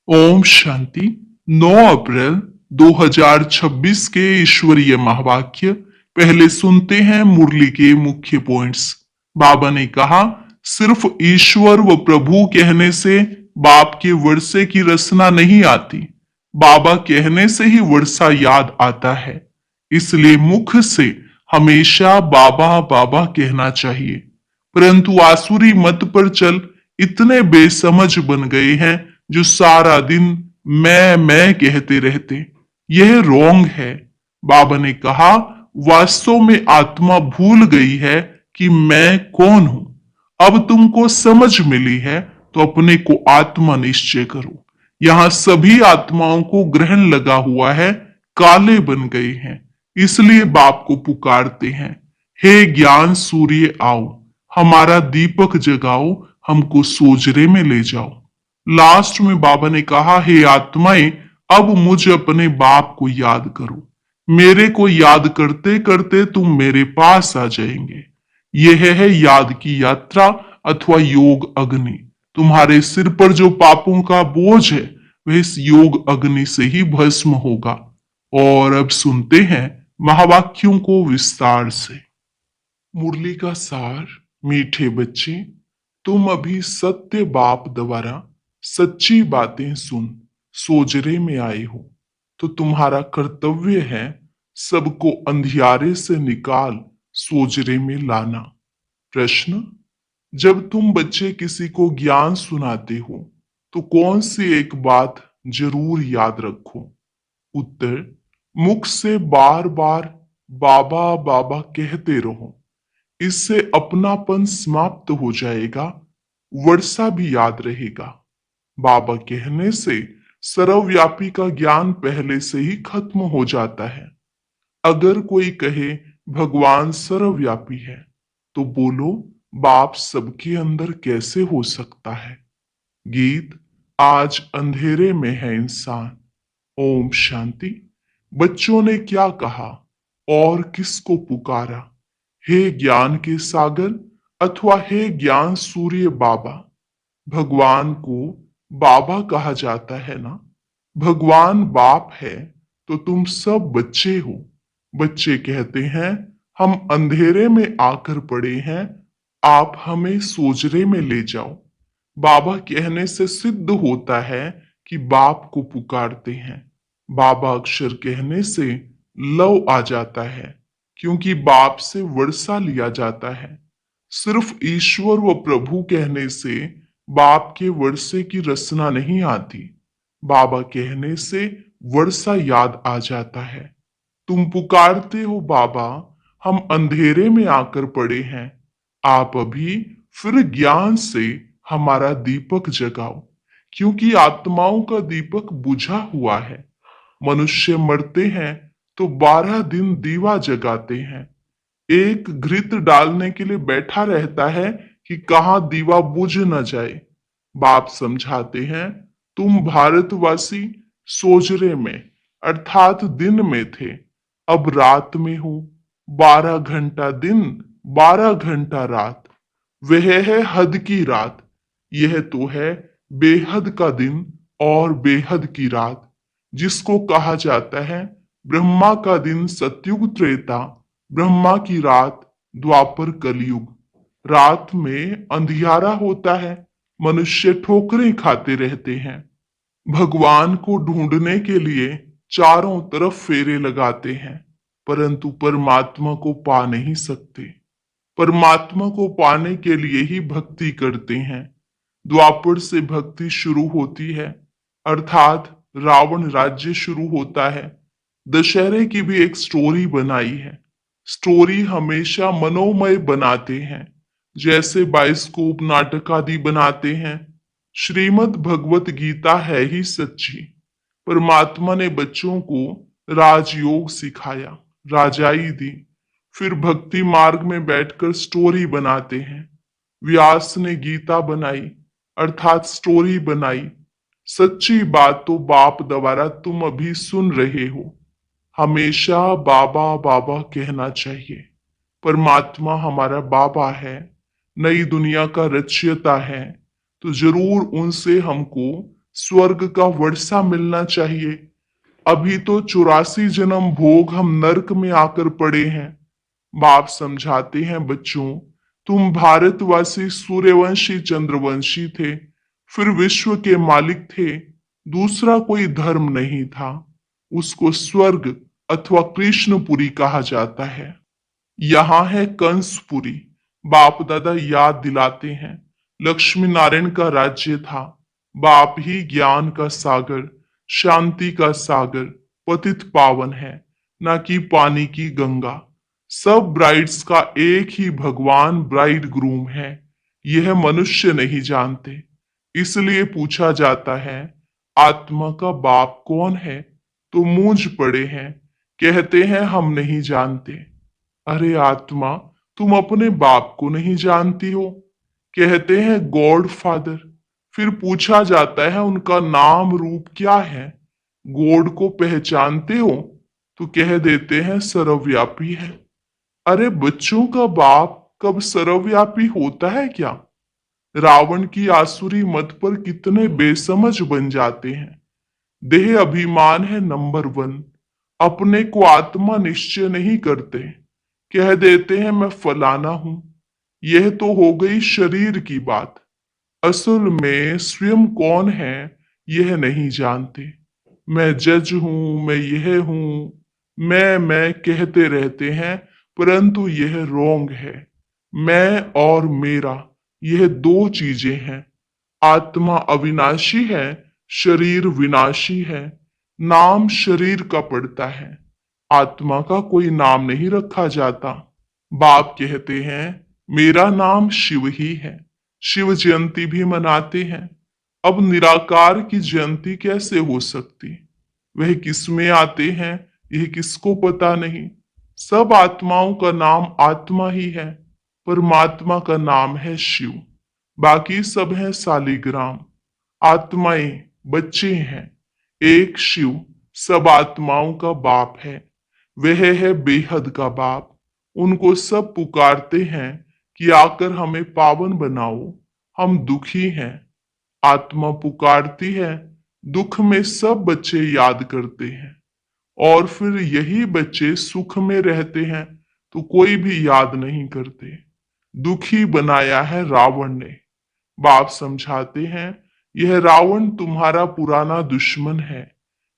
ओम शांति। 9 अप्रैल 2026 के ईश्वरीय महावाक्य पहले सुनते हैं मुरली के मुख्य पॉइंट्स। बाबा ने कहा, सिर्फ ईश्वर व प्रभु कहने से बाप के वर्षे की रचना नहीं आती। बाबा कहने से ही वर्षा याद आता है। इसलिए मुख से हमेशा बाबा बाबा कहना चाहिए। परंतु आसुरी मत पर चल इतने बेसमझ बन गए हैं जो सारा दिन मैं कहते रहते। यह रोंग है। बाबा ने कहा, वास्तव में आत्मा भूल गई है कि मैं कौन हूं। अब तुमको समझ मिली है तो अपने को आत्मा निश्चय करो। यहां सभी आत्माओं को ग्रहण लगा हुआ है, काले बन गए हैं, इसलिए बाप को पुकारते हैं, हे ज्ञान सूर्य आओ, हमारा दीपक जगाओ, हमको सोजरे में ले जाओ। लास्ट में बाबा ने कहा, हे आत्माएं, अब मुझे अपने बाप को याद करो। मेरे को याद करते करते तुम मेरे पास आ जाएंगे। यह है याद की यात्रा अथवा योग अग्नि। तुम्हारे सिर पर जो पापों का बोझ है वह इस योग अग्नि से ही भस्म होगा। और अब सुनते हैं महावाक्यों को विस्तार से। मुरली का सार। मीठे बच्चे, तुम अभी सत्य बाप द्वारा सच्ची बातें सुन सोजरे में आए हो, तो तुम्हारा कर्तव्य है सबको अंधियारे से निकाल सोजरे में लाना। प्रश्न, जब तुम बच्चे किसी को ज्ञान सुनाते हो तो कौन सी एक बात जरूर याद रखो? उत्तर, मुख से बार बार बाबा बाबा कहते रहो। इससे अपनापन समाप्त हो जाएगा, वर्षा भी याद रहेगा। बाबा कहने से सर्वव्यापी का ज्ञान पहले से ही खत्म हो जाता है। अगर कोई कहे भगवान सर्वव्यापी है तो बोलो, बाप सबके अंदर कैसे हो सकता है? गीत। आज अंधेरे में है इंसान। ओम शांति। बच्चों ने क्या कहा और किसको पुकारा? हे ज्ञान के सागर अथवा हे ज्ञान सूर्य बाबा। भगवान को बाबा कहा जाता है ना। भगवान बाप है तो तुम सब बच्चे हो। बच्चे कहते हैं, हम अंधेरे में आकर पड़े हैं, आप हमें सोजरे में ले जाओ। बाबा कहने से सिद्ध होता है कि बाप को पुकारते हैं। बाबा अक्षर कहने से लव आ जाता है, क्योंकि बाप से वर्षा लिया जाता है। सिर्फ ईश्वर व प्रभु कहने से बाप के वर्षे की रचना नहीं आती। बाबा कहने से वर्षा याद आ जाता है। तुम पुकारते हो, बाबा हम अंधेरे में आकर पड़े हैं, आप अभी फिर ज्ञान से हमारा दीपक जगाओ, क्योंकि आत्माओं का दीपक बुझा हुआ है। मनुष्य मरते हैं तो 12 दिन दीवा जगाते हैं। एक घृत डालने के लिए बैठा रहता है कि कहाँ दीवा बुझ न जाए। बाप समझाते हैं, तुम भारतवासी सोजरे में अर्थात दिन में थे, अब रात में हो। 12 घंटा दिन, 12 घंटा रात, वह है हद की रात। यह तो है बेहद का दिन और बेहद की रात, जिसको कहा जाता है ब्रह्मा का दिन सतयुग त्रेता, ब्रह्मा की रात द्वापर कलयुग। रात में अंधियारा होता है, मनुष्य ठोकरें खाते रहते हैं। भगवान को ढूंढने के लिए चारों तरफ फेरे लगाते हैं, परंतु परमात्मा को पा नहीं सकते। परमात्मा को पाने के लिए ही भक्ति करते हैं। द्वापर से भक्ति शुरू होती है, अर्थात रावण राज्य शुरू होता है। दशहरे की भी एक स्टोरी बनाई है। स्टोरी हमेशा मनोमय बनाते हैं, जैसे बाइस्कोप नाटक आदि बनाते हैं। श्रीमद् भगवत गीता है ही सच्ची। परमात्मा ने बच्चों को राजयोग सिखाया, राजाई दी, फिर भक्ति मार्ग में बैठकर स्टोरी बनाते हैं। व्यास ने गीता बनाई, अर्थात स्टोरी बनाई। सच्ची बात तो बाप द्वारा तुम अभी सुन रहे हो। हमेशा बाबा बाबा कहना चाहिए। परमात्मा हमारा बाबा है, नई दुनिया का रचयिता है, तो जरूर उनसे हमको स्वर्ग का वर्षा मिलना चाहिए। अभी तो 84 जन्म भोग हम नरक में आकर पड़े हैं। बाप समझाते हैं, बच्चों, तुम भारतवासी सूर्यवंशी चंद्रवंशी थे, फिर विश्व के मालिक थे। दूसरा कोई धर्म नहीं था। उसको स्वर्ग अथवा कृष्णपुरी कहा जाता है। यहाँ है कंसपुरी। बाप दादा याद दिलाते हैं, लक्ष्मी नारायण का राज्य था। बाप ही ज्ञान का सागर, शांति का सागर, पतित पावन है, न कि पानी की गंगा। सब ब्राइड्स का एक ही भगवान ब्राइड ग्रूम है। यह मनुष्य नहीं जानते। इसलिए पूछा जाता है, आत्मा का बाप कौन है? तो मूंझ पड़े हैं, कहते हैं हम नहीं जानते। अरे आत्मा, तुम अपने बाप को नहीं जानती हो? कहते हैं गॉड फादर। फिर पूछा जाता है उनका नाम रूप क्या है? गॉड को पहचानते हो? तो कह देते हैं सर्वव्यापी है। अरे बच्चों का बाप कब सर्वव्यापी होता है क्या? रावण की आसुरी मत पर कितने बेसमझ बन जाते हैं। देह अभिमान है नंबर 1। अपने को आत्मा निश्चय नहीं करते। कह देते हैं मैं फलाना हूं। यह तो हो गई शरीर की बात। असल में स्वयं कौन है यह नहीं जानते। मैं जज हूं, मैं यह हूं, मैं कहते रहते हैं, परंतु यह रोंग है। मैं और मेरा, यह दो चीजें हैं। आत्मा अविनाशी है, शरीर विनाशी है। नाम शरीर का पड़ता है, आत्मा का कोई नाम नहीं रखा जाता। बाप कहते हैं मेरा नाम शिव ही है। शिव जयंती भी मनाते हैं। अब निराकार की जयंती कैसे हो सकती? वह किसमें आते हैं यह किसको पता नहीं। सब आत्माओं का नाम आत्मा ही है। परमात्मा का नाम है शिव। बाकी सब है सालिग्राम। आत्माएं बच्चे हैं। एक शिव सब आत्माओं का बाप है। वह है बेहद का बाप। उनको सब पुकारते हैं कि आकर हमें पावन बनाओ, हम दुखी हैं। आत्मा पुकारती है, दुख में सब बच्चे याद करते हैं। और फिर यही बच्चे सुख में रहते हैं तो कोई भी याद नहीं करते। दुखी बनाया है रावण ने। बाप समझाते हैं, यह रावण तुम्हारा पुराना दुश्मन है।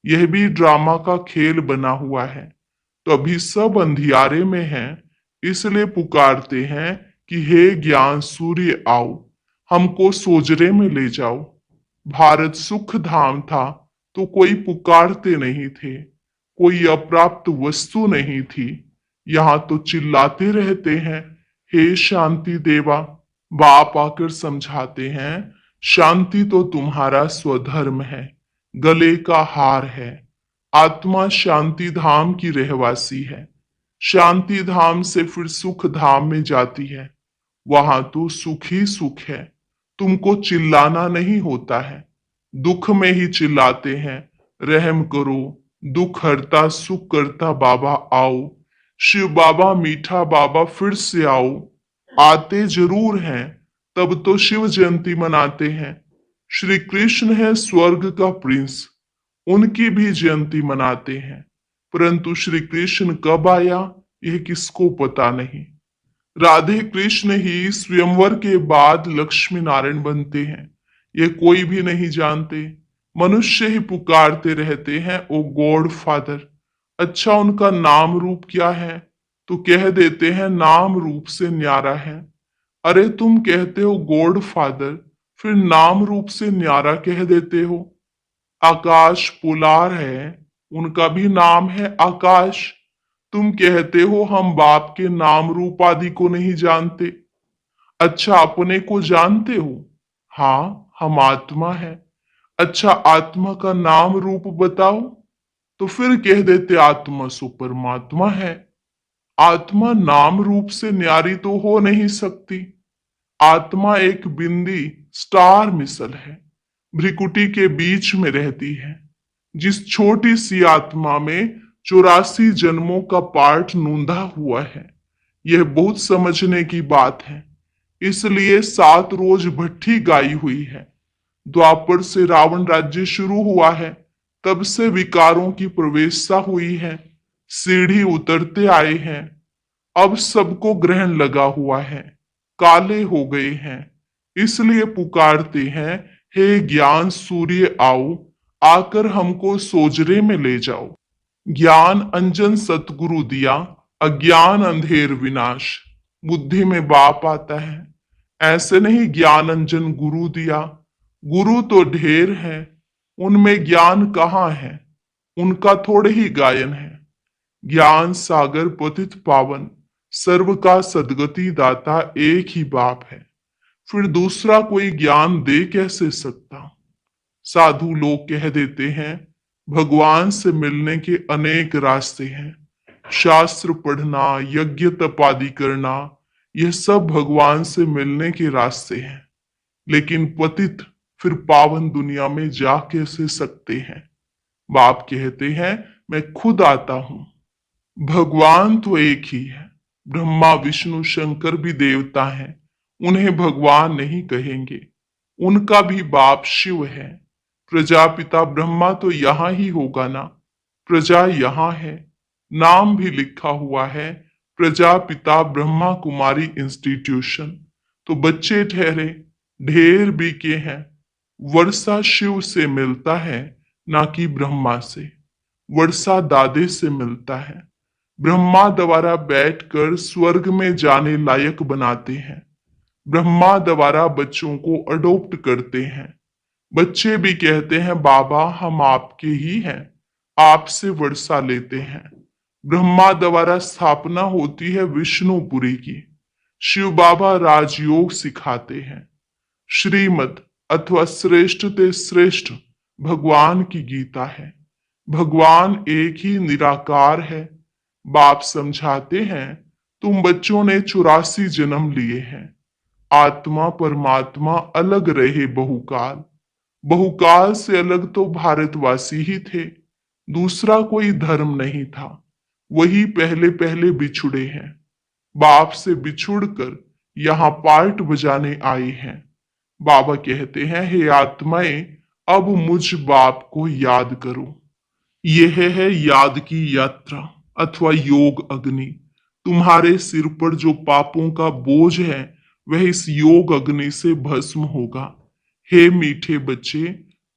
यह भी ड्रामा का खेल बना हुआ है। तो अभी सब अंधियारे में हैं, इसलिए पुकारते हैं कि हे ज्ञान सूर्य आओ, हमको सोजरे में ले जाओ। भारत सुख धाम था तो कोई पुकारते नहीं थे, कोई अप्राप्त वस्तु नहीं थी। यहाँ तो चिल्लाते रहते हैं, हे शांति देवा। बाप आकर समझाते हैं, शांति तो तुम्हारा स्वधर्म है, गले का हार है। आत्मा शांति धाम की रहवासी है। शांति धाम से फिर सुख धाम में जाती है। वहां तो सुख ही सुख है। तुमको चिल्लाना नहीं होता है। दुख में ही चिल्लाते हैं, रहम करो, दुख हरता सुख करता बाबा आओ। शिव बाबा मीठा बाबा फिर से आओ। आते जरूर हैं, तब तो शिव जयंती मनाते हैं। श्री कृष्ण है स्वर्ग का प्रिंस, उनकी भी जयंती मनाते हैं। परंतु श्री कृष्ण कब आया यह किसको पता नहीं। राधे कृष्ण ही स्वयंवर के बाद लक्ष्मी नारायण बनते हैं, ये कोई भी नहीं जानते। मनुष्य ही पुकारते रहते हैं ओ गॉड फादर। अच्छा उनका नाम रूप क्या है? तो कह देते हैं नाम रूप से न्यारा है। अरे तुम कहते हो गॉड फादर, फिर नाम रूप से न्यारा कह देते हो। आकाश पोलार है, उनका भी नाम है आकाश। तुम कहते हो हम बाप के नाम रूप आदि को नहीं जानते। अच्छा अपने को जानते हो? हाँ, हम आत्मा है। अच्छा आत्मा का नाम रूप बताओ। तो फिर कह देते आत्मा सो परमात्मा है। आत्मा नाम रूप से न्यारी तो हो नहीं सकती। आत्मा एक बिंदी स्टार मिसल है, भ्रिकुटी के बीच में रहती है। जिस छोटी सी आत्मा में 84 जन्मों का पाठ नूंधा हुआ है, यह बहुत समझने की बात है। इसलिए 7 रोज भट्ठी गाई हुई है। द्वापर से रावण राज्य शुरू हुआ है, तब से विकारों की प्रवेशता हुई है, सीढ़ी उतरते आए हैं। अब सबको ग्रहण लगा हुआ है, काले हो गए हैं, इसलिए पुकारते हैं, हे ज्ञान सूर्य आओ, आकर हमको सोजरे में ले जाओ। ज्ञान अंजन सतगुरु दिया, अज्ञान अंधेर विनाश। बुद्धि में बाप आता है, ऐसे नहीं ज्ञान अंजन गुरु दिया। गुरु तो ढेर है, उनमें ज्ञान कहाँ है, उनका थोड़े ही गायन है। ज्ञान सागर पतित पावन, सर्व का सदगति दाता एक ही बाप है, फिर दूसरा कोई ज्ञान दे कैसे सकता। साधु लोग कह देते हैं, भगवान से मिलने के अनेक रास्ते हैं, शास्त्र पढ़ना, यज्ञ तप आदि करना, यह सब भगवान से मिलने के रास्ते हैं। लेकिन पतित फिर पावन दुनिया में जा कैसे सकते हैं। बाप कहते हैं, मैं खुद आता हूं। भगवान तो एक ही है, ब्रह्मा विष्णु शंकर भी देवता हैं, उन्हें भगवान नहीं कहेंगे, उनका भी बाप शिव है। प्रजापिता ब्रह्मा तो यहां ही होगा ना, प्रजा यहां है, नाम भी लिखा हुआ है, प्रजापिता ब्रह्मा कुमारी इंस्टीट्यूशन। तो बच्चे ठहरे, ढेर बीके हैं। वर्षा शिव से मिलता है, ना कि ब्रह्मा से। वर्षा दादे से मिलता है। ब्रह्मा द्वारा बैठकर स्वर्ग में जाने लायक बनाते हैं। ब्रह्मा द्वारा बच्चों को अडॉप्ट करते हैं। बच्चे भी कहते हैं, बाबा हम आपके ही हैं, आपसे वर्षा लेते हैं। ब्रह्मा द्वारा स्थापना होती है विष्णुपुरी की। शिव बाबा राजयोग सिखाते हैं। श्रीमद अथवा श्रेष्ठ ते श्रेष्ठ भगवान की गीता है। भगवान एक ही निराकार है। बाप समझाते हैं, तुम बच्चों ने 84 जन्म लिए हैं। आत्मा परमात्मा अलग रहे बहुकाल। बहुकाल से अलग तो भारतवासी ही थे, दूसरा कोई धर्म नहीं था। वही पहले पहले बिछुड़े हैं, बाप से बिछुड़कर यहाँ पार्ट बजाने आए हैं। बाबा कहते हैं, हे आत्माएं, अब मुझ बाप को याद करो। यह है याद की यात्रा अथवा योग अग्नि। तुम्हारे सिर पर जो पापों का बोझ है, वह इस योग अग्नि से भस्म होगा। हे मीठे बच्चे,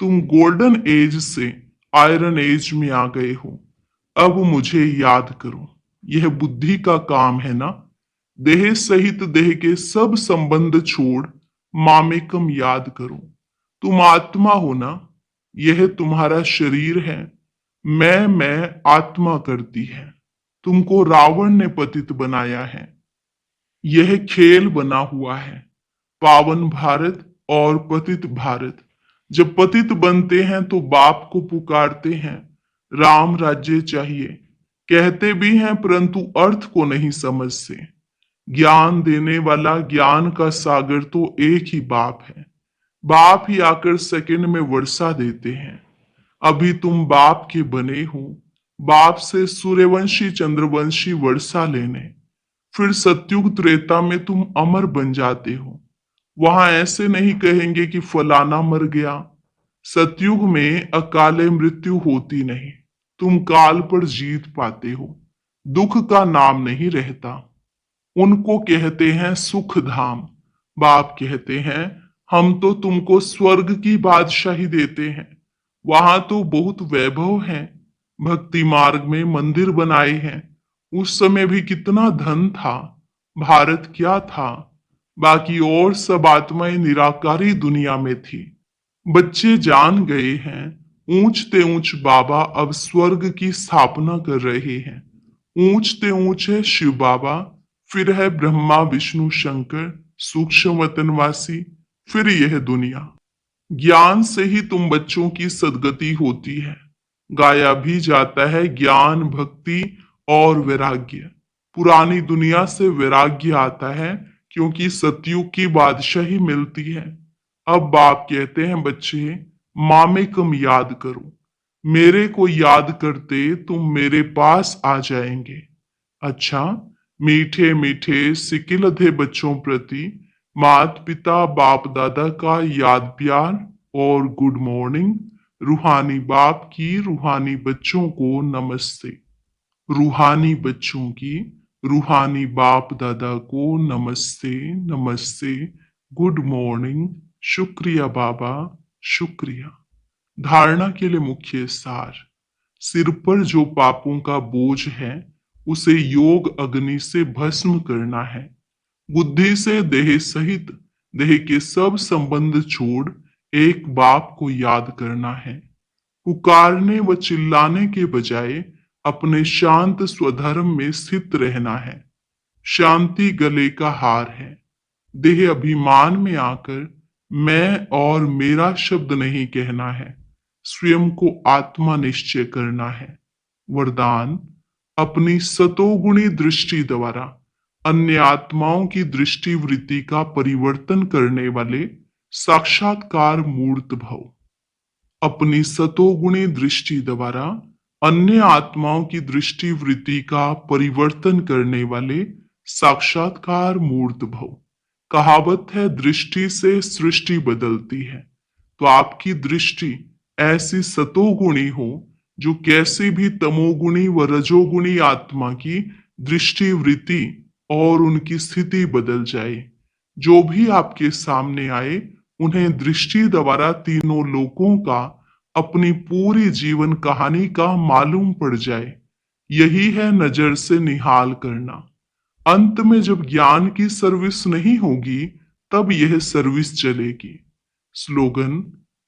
तुम गोल्डन एज से आयरन एज में आ गए हो। अब मुझे याद करो। यह बुद्धि का काम है ना। देह सहित देह के सब संबंध छोड़ मामेकम याद करो। तुम आत्मा हो ना, यह तुम्हारा शरीर है। मैं आत्मा करती है। तुमको रावण ने पतित बनाया है। यह खेल बना हुआ है, पावन भारत और पतित भारत। जब पतित बनते हैं तो बाप को पुकारते हैं, राम राज्य चाहिए। कहते भी हैं परंतु अर्थ को नहीं समझते। ज्ञान देने वाला ज्ञान का सागर तो एक ही बाप है। बाप ही आकर सेकंड में वर्षा देते हैं। अभी तुम बाप के बने हो, बाप से सूर्यवंशी चंद्रवंशी वर्षा लेने। फिर सत्युग त्रेता में तुम अमर बन जाते हो। वहां ऐसे नहीं कहेंगे कि फलाना मर गया। सतयुग में अकाले मृत्यु होती नहीं, तुम काल पर जीत पाते हो, दुख का नाम नहीं रहता। उनको कहते हैं सुख धाम। बाप कहते हैं, हम तो तुमको स्वर्ग की बादशाही देते हैं, वहां तो बहुत वैभव है। भक्ति मार्ग में मंदिर बनाए हैं, उस समय भी कितना धन था, भारत क्या था। बाकी और सब आत्माएं निराकारी दुनिया में थी। बच्चे जान गए हैं, ऊंचते ऊंच बाबा अब स्वर्ग की स्थापना कर रहे हैं। ऊंचते ऊंच है शिव बाबा, फिर है ब्रह्मा विष्णु शंकर, सूक्ष्म वतनवासी, फिर यह दुनिया। ज्ञान से ही तुम बच्चों की सदगति होती है। गाया भी जाता है ज्ञान भक्ति और वैराग्य। पुरानी दुनिया से वैराग्य आता है, क्योंकि सतयुग की बादशाही मिलती है। अब बाप कहते हैं, बच्चे मामेकम याद करो। मेरे को याद करते तुम मेरे पास आ जाएंगे। अच्छा, मीठे मीठे सिकिलधे बच्चों प्रति मात पिता बाप दादा का याद प्यार और गुड मॉर्निंग। रूहानी बाप की रूहानी बच्चों को नमस्ते। रूहानी बच्चों की रूहानी बाप दादा को नमस्ते नमस्ते। Good morning. शुक्रिया बाबा, शुक्रिया। धारणा के लिए मुख्य सार। सिर पर जो पापों का बोझ है उसे योग अग्नि से भस्म करना है। बुद्धि से देह सहित देह के सब संबंध छोड़ एक बाप को याद करना है। पुकारने व चिल्लाने के बजाय अपने शांत स्वधर्म में स्थित रहना है। शांति गले का हार है। देह अभिमान में आकर मैं और मेरा शब्द नहीं कहना है, स्वयं को आत्मा निश्चय करना है। वरदान। अपनी सतोगुणी दृष्टि द्वारा अन्य आत्माओं की दृष्टि वृत्ति का परिवर्तन करने वाले साक्षात्कार मूर्त भव। अपनी सतोगुणी दृष्टि द्वारा अन्य आत्माओं की दृष्टि वृत्ति का परिवर्तन करने वाले साक्षात्कार मूर्त भव। कहावत है, दृष्टि से सृष्टि बदलती है। तो आपकी दृष्टि ऐसी सतोगुणी हो जो कैसे भी तमोगुणी व रजोगुणी आत्मा की दृष्टि वृत्ति और उनकी स्थिति बदल जाए। जो भी आपके सामने आए उन्हें दृष्टि द्वारा तीनों लोकों का अपनी पूरी जीवन कहानी का मालूम पड़ जाए। यही है नजर से निहाल करना। अंत में जब ज्ञान की सर्विस नहीं होगी तब यह सर्विस चलेगी। स्लोगन।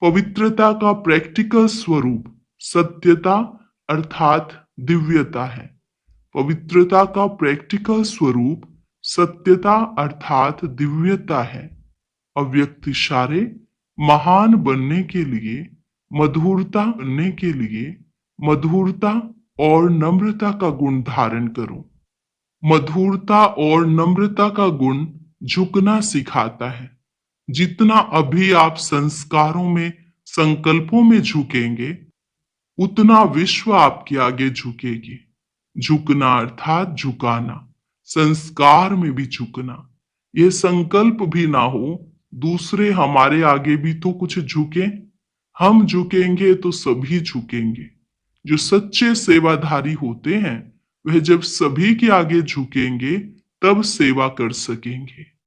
पवित्रता का प्रैक्टिकल स्वरूप सत्यता अर्थात दिव्यता है। पवित्रता का प्रैक्टिकल स्वरूप सत्यता अर्थात दिव्यता है। अव्यक्त इशारे। महान बनने के लिए, मधुरता बनने के लिए मधुरता और नम्रता का गुण धारण करो। मधुरता और नम्रता का गुण झुकना सिखाता है। जितना अभी आप संस्कारों में, संकल्पों में झुकेंगे उतना विश्व आपके आगे झुकेगी। झुकना अर्थात झुकाना, संस्कार में भी झुकना। यह संकल्प भी ना हो दूसरे हमारे आगे भी तो कुछ झुके। हम झुकेंगे तो सभी झुकेंगे। जो सच्चे सेवाधारी होते हैं वह जब सभी के आगे झुकेंगे तब सेवा कर सकेंगे।